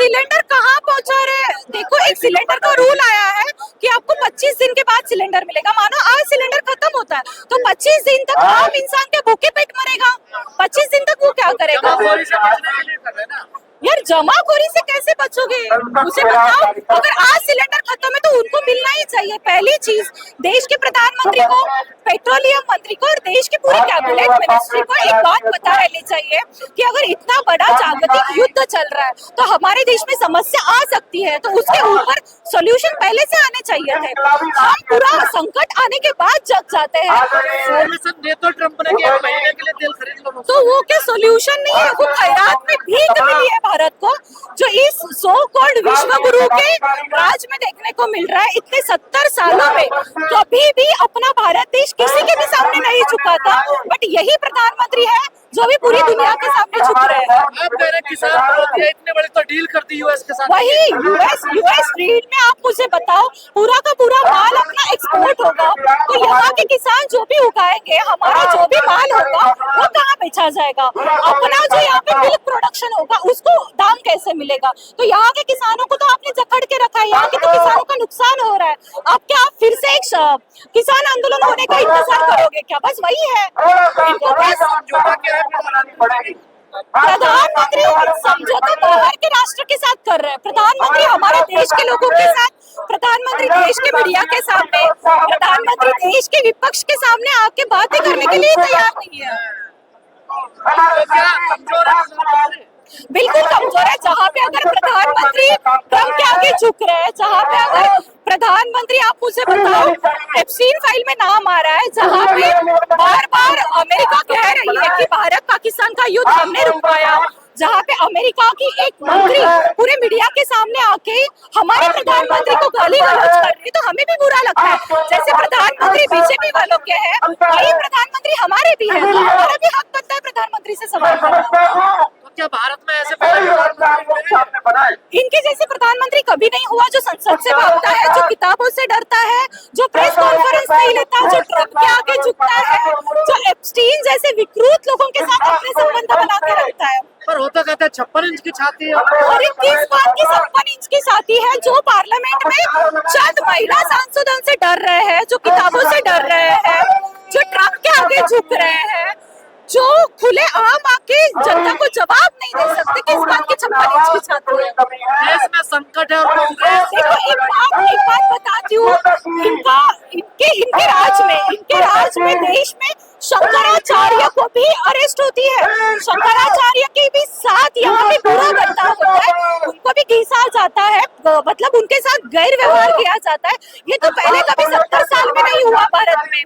Cylinder कहाँ पहुंचा रहे? देखो, एक सिलेंडर का रूल आया है कि आपको 25 दिन के बाद सिलेंडर मिलेगा। मानो आज सिलेंडर खत्म होता है तो 25 दिन तक आम इंसान क्या भूखे पेट मरेगा? 25 दिन तक वो क्या करेगा? यार, जमाखोरी से कैसे बचोगे? मुझे बताओ, अगर आज सिलेंडर खत्म है तो उनको मिलना ही चाहिए। पहली चीज, देश के प्रधानमंत्री को, पेट्रोलियम मंत्री को और देश की पूरी कैबिनेट मिनिस्ट्री को एक बात पता रहनी चाहिए कि अगर इतना बड़ा जागतिक युद्ध चल रहा है तो हमारे देश में समस्या आ सकती है, तो उसके ऊपर सोल्यूशन पहले से आने चाहिए थे। हम पूरा संकट आने के बाद जग जाते हैं। तो ट्रम्प ने कि 1 महीने के लिए तेल खरीद लो, तो वो क्या सोल्यूशन नहीं है? वो खैरात में भीख मिली है भारत को, जो इस सो कॉल्ड विश्व गुरु के राज में देखने को मिल रहा है। इतने 70 सालों में कभी भी अपना भारत देश किसी के भी सामने नहीं झुका था, बट यही प्रधानमंत्री है जो भी पूरी दुनिया के सामने झुक रहे हैं। आप कह रहे हैं किसान विरोधी है, इतने बड़े तो डील कर दी यूएस के साथ। वही यूएस डील में आप मुझे बताओ, पूरा का पूरा माल अपना एक्सपोर्ट होगा, तो यहाँ के किसान जो भी उगाएंगे, हमारा जो भी माल होगा वो कहाँ बेचा जाएगा? अपना जो यहाँ पे मिल्क प्रोडक्शन होगा उसको दाम कैसे मिलेगा? तो यहाँ के किसानों को तो आपने जकड़ के रखा है, यहाँ के तो किसानों का नुकसान हो रहा है। अब क्या आप फिर से एक किसान आंदोलन होने का इंतजार करोगे क्या? बस वही है इनको। समझौता क्या है प्रधानमंत्री समझौता बाहर के राष्ट्र के साथ कर रहे हैं। प्रधानमंत्री हमारे देश के लोगों के साथ, प्रधानमंत्री देश के मीडिया के सामने, प्रधानमंत्री देश के विपक्ष के सामने आके बातें करने के लिए तैयार नहीं है। बिल्कुल कमजोर है। जहाँ पे अगर प्रधानमंत्री ट्रम्प के आगे झुक रहे हैं, जहाँ पे अगर प्रधानमंत्री, आप मुझे बताओ, एप्स्टीन फाइल में नाम आ रहा है, जहाँ पे बार बार अमेरिका कह रही है कि भारत पाकिस्तान का युद्ध हमने रुकवाया, जहाँ पे अमेरिका की एक मंत्री पूरे मीडिया के सामने आके हमारे प्रधानमंत्री को गाली गलौज कर रही है, तो हमें भी बुरा लगता है। जैसे प्रधानमंत्री बीजेपी वालों के हैं, वही प्रधानमंत्री हमारे भी है, तो हमारा भी हक बनता है प्रधानमंत्री से सवाल करना। क्या भारत में ऐसे इनके जैसे प्रधानमंत्री कभी नहीं हुआ, जो संसद से भागता है, जो किताबों से डरता है, जो प्रेस कॉन्फ्रेंस नहीं लेता, जो ट्रम्प के आगे झुकता है, जो एप्स्टीन जैसे विकृत लोगों के साथ अपने संबंध बना के रखता है। पर होता कहता है 56 इंच की छाती है, और किस बात की 56 इंच की छाती है? जो पार्लियामेंट में चंद महिला सांसदों से डर रहे हैं, जो किताबों से डर रहे हैं, जो ट्रम्प के आगे झुक रहे हैं, जो खुले आम आके जनता को जवाब नहीं दे सकते कि इस बात की 56 इंच की छाती है। देश में संकट है और देखो, एक बात बताती हूँ, इनके राज में देश में शंकराचार्य को भी अरेस्ट होती है। शंकराचार्य के भी साथ यहाँ पे बुरा बर्ताव होता है, उनको भी घिसा जाता है, मतलब उनके साथ गैर व्यवहार किया जाता है। ये तो पहले कभी 70 साल में नहीं हुआ भारत में,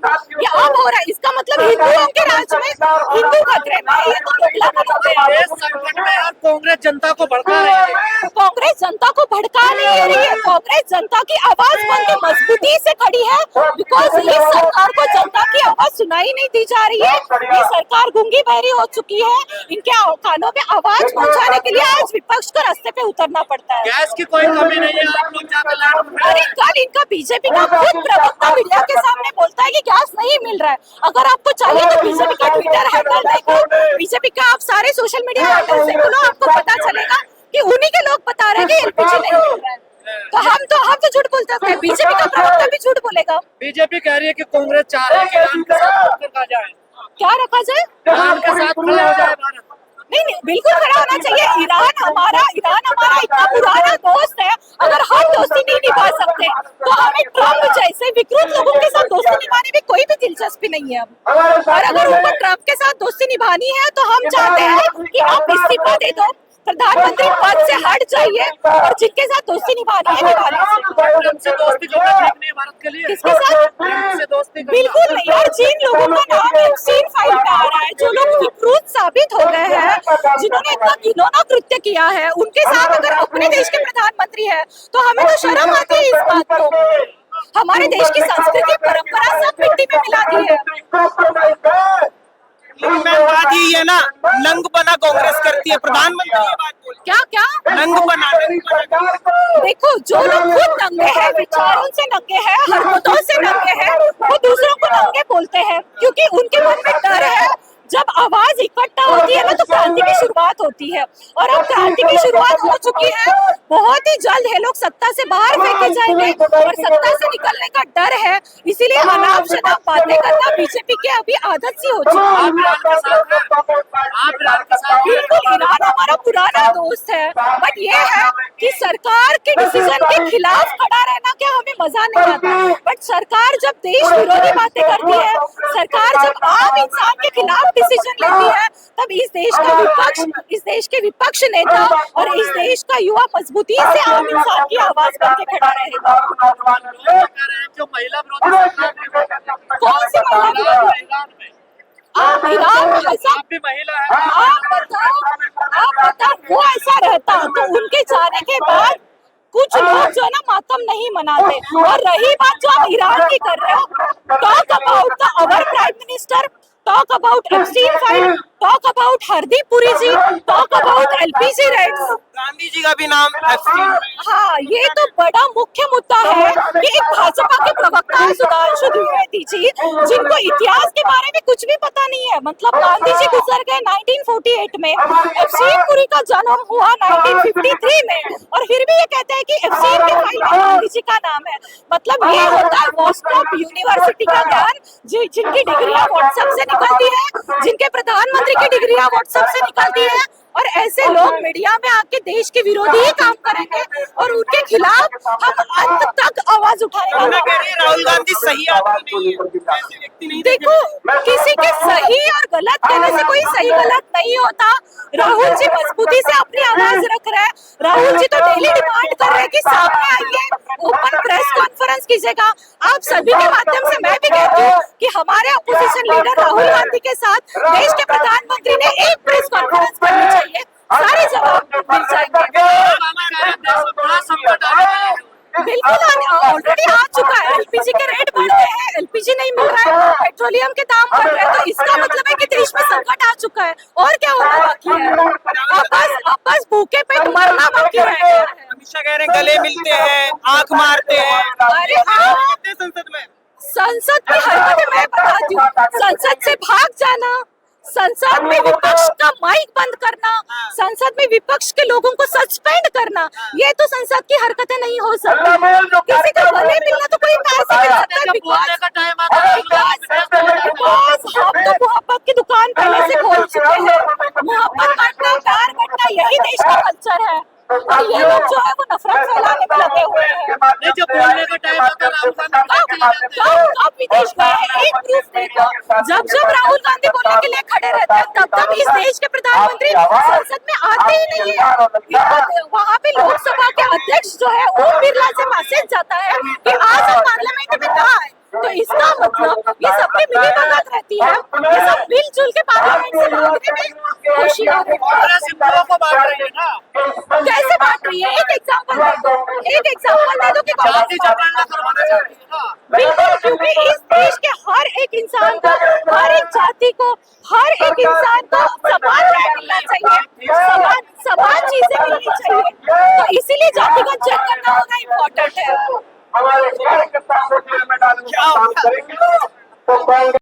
ये अब हो रहा है। इसका मतलब हिंदुओं के राज में हिंदू खतरे में, ये तो मुगलापन हो गया। देश संकट में और कांग्रेस जनता को भड़का रही है। कांग्रेस जनता को भड़का नहीं रही है, कांग्रेस जनता की आवाज बन के मजबूती से खड़ी है, बिकॉज इस सरकार को जनता की आवाज सुनाई नहीं दी जा रही है। ये सरकार गूंगी बहरी हो चुकी है, इनके कानों में आवाज पहुंचाने के लिए आज विपक्ष को रास्ते पे उतरना पड़ता है। गैस की कोई कमी नहीं है, आप लोग जाकर लाइन। अरे कल इनका बीजेपी का खुद प्रवक्ता मीडिया के सामने बोलता है कि गैस नहीं मिल रहा है। अगर आपको चाहिए तो बीजेपी का ट्विटर हैंडल देखो, बीजेपी का आप सारे सोशल मीडिया हैंडल से बोलो, आपको पता चलेगा कि उन्हीं के लोग बता रहे हैं कि एलपीजी नहीं मिल रहा है। तो हम तो झूठ बोल सकते हैं, बीजेपी का प्रवक्ता भी झूठ बोलेगा। बीजेपी कह रही है कि कांग्रेस चाह रही है कि ईरान के साथ रखा जाए, क्या रखा जाए? ईरान के साथ खड़ा हो जाए भारत। नहीं, बिल्कुल खड़ा होना चाहिए। ईरान हमारा इतना पुराना दोस्त है, अगर हम दोस्ती नहीं निभा सकते तो हमें ट्रम्प जैसे विकृत लोगों के साथ दोस्ती निभाने में कोई भी दिलचस्पी नहीं है। और अगर उनको ट्रम्प के साथ दोस्ती निभानी है तो हम चाहते हैं कि आप इस्तीफा दे दो, प्रधानमंत्री पद से हट जाइए और जिनके साथ दोस्ती निभानी है निभा लीजिए। से दोस्ती करना ठीक नहीं है भारत के लिए। किसके साथ? से दोस्ती बिल्कुल नहीं। और जिन लोगों का नाम एप्स्टीन फाइल में आ रहा है, जो लोग विकृत साबित हो गए हैं, जिन्होंने इतना घिनौना कृत्य किया है, उनके साथ अगर अपने देश के प्रधानमंत्री है तो हमें तो शर्म आती है इस बात को। हमारे देश की संस्कृति परंपरा सब मिट्टी में मिला दी है। बात ही है ना, नंग बना कांग्रेस करती है, प्रधानमंत्री ये बात बोल। क्या नंग बना देखो, जो लोग खुद नंगे हैं, विचारों से नंगे हैं, हरकतों से नंगे हैं, वो दूसरों को नंगे बोलते हैं, क्योंकि उनके मन में डर है। जब आवाज इकट्ठा होती है ना तो क्रांति की शुरुआत होती है, और अब क्रांति की शुरुआत हो चुकी है। बहुत ही जल्द ये लोग सत्ता से बाहर फेंके जाएंगे और सत्ता से निकलने का डर है, इसीलिए अनाप शनाप बातें करना बीजेपी की अभी आदत सी हो चुकी है। बिल्कुल, ईरान हमारा पुराना दोस्त है, बट ये है कि सरकार के डिसीजन के खिलाफ खड़ा रहना क्या हमें मजा नहीं आता, बट सरकार जब देश विरोधी बातें करती है, सरकार जब आम इंसान के खिलाफ डिसीजन लेती है, तब इस देश के विपक्ष नेता और इस देश का युवा मजबूती से आम इंसान की आवाज बन के खड़ा रहेगा। जो महिला विरोधी कौन सी महिला? आप ईरान आप भी महिला है, आप बताओ वो ऐसा रहता तो उनके जाने के बाद कुछ लोग जो है ना मातम नहीं मनाते। और रही बात जो आप ईरान की कर रहे हो, talk about the our prime minister, talk about Epstein file, talk about Hardeep Puri ji, talk about LPG rates. Gandhi ji का भी नाम एप्स्टीन। हाँ, ये तो बड़ा मुख्य मुद्दा है कि एक भाजपा के प्रवक्ता है सुधांशु द्विवेदी जी, जिनको इतिहास के बारे में कुछ भी पता नहीं है। मतलब गांधी जी गुजर गए 1948 में, एप्स्टीन पुरी का जन्म हुआ 1953 में, और फिर भी ये कहते हैं कि एप्स्टीन के फाइल में गांधी जी का नाम है। मतलब ये होता है वॉस्टॉप यूनिवर्सिटी का ज्ञान, जिनकी डिग्रियां व्हाट्सएप से निकलती है, जिनके प्रधानमंत्री की डिग्रियां व्हाट्सएप से निकलती है, और ऐसे लोग मीडिया में आके देश के विरोधी ही काम करेंगे और उनके खिलाफ हम अंत तक आवाज उठाएंगे। राहुल गांधी सही आदमी नहीं है, ऐसे व्यक्ति नहीं। देखो, किसी के सही और गलत कहने से कोई सही गलत नहीं होता। राहुल जी मजबूती से अपनी आवाज रख रहे हैं। राहुल जी तो डेली डिमांड कर रहे हैं कि सामने आइए, ओपन प्रेस कॉन्फ्रेंस कीजिएगा। आप सभी के माध्यम से मैं भी कहती हूँ कि हमारे अपोजिशन लीडर राहुल गांधी के साथ देश के प्रधानमंत्री ने एक प्रेस कॉन्फ्रेंस करनी चाहिए, सारे जवाब मिल जाएंगे। बड़ा संकट आ रहा है। बिल्कुल ऑलरेडी आ चुका है, एलपीजी के रेट बढ़ गए हैं, एलपीजी नहीं मिल रहा है, पेट्रोलियम के दाम बढ़ रहे हैं, तो इसका मतलब है कि देश में संकट आ चुका है। और क्या होना बाकी है? अब बस भूखे पेट मरना बाकी रह गया है। हमेशा कह रहे हैं गले मिलते हैं, आंख मारते हैं। अरे हाँ, संसद में संसद की हरकतें मैं बताती हूँ। संसद से भाग जाना, संसद में विपक्ष का माइक बंद करना, संसद में विपक्ष के लोगों को सस्पेंड करना, ये तो संसद की हरकतें नहीं हो सकती। किसी को गले मिलना तो कोई पैसे मिल सकता है, बोलने का टाइम आता है। बिकॉज हम तो मोहब्बत की दुकान पहले से खोल चुके हैं। मोहब्बत बांटना, प्यार बांटना, यही देश का कल्चर है, और ये लोग जो है वो नफरत फैलाने में लगे हुए हैं। नहीं, जब बोलने का टाइम आता है राहुल गांधी कब विदेश गए? एक प्रूफ देखो, जब राहुल गांधी बोलने के लिए खड़े रहते हैं, तब इस देश के प्रधानमंत्री संसद में आते ही नहीं है। वहाँ पे लोकसभा के अध्यक्ष जो है ओम बिरला से मैसेज जाता है कि आज हम पार्लियामेंट में ना आए, तो इसका मतलब ये सबकी मिली भगत रहती है, ये सब मिलजुल के पार्लियामेंट से भागने में होशियार है। कांग्रेस हिंदुओं को बांट रही है ना, कैसे बांट रही है? एक एग्जांपल दे दो, एक एग्जांपल दे दो कि जाति जनगणना करवाना चाहती है ना। बिल्कुल, क्योंकि इस देश के हर एक इंसान को, हर एक जाति को, हर एक इंसान को समान न्याय मिलना चाहिए, समान चीजें मिलनी चाहिए, तो इसीलिए जातिगत जनगणना होना इम्पोर्टेंट है। हमारे शहर के साथ में डालूंगा।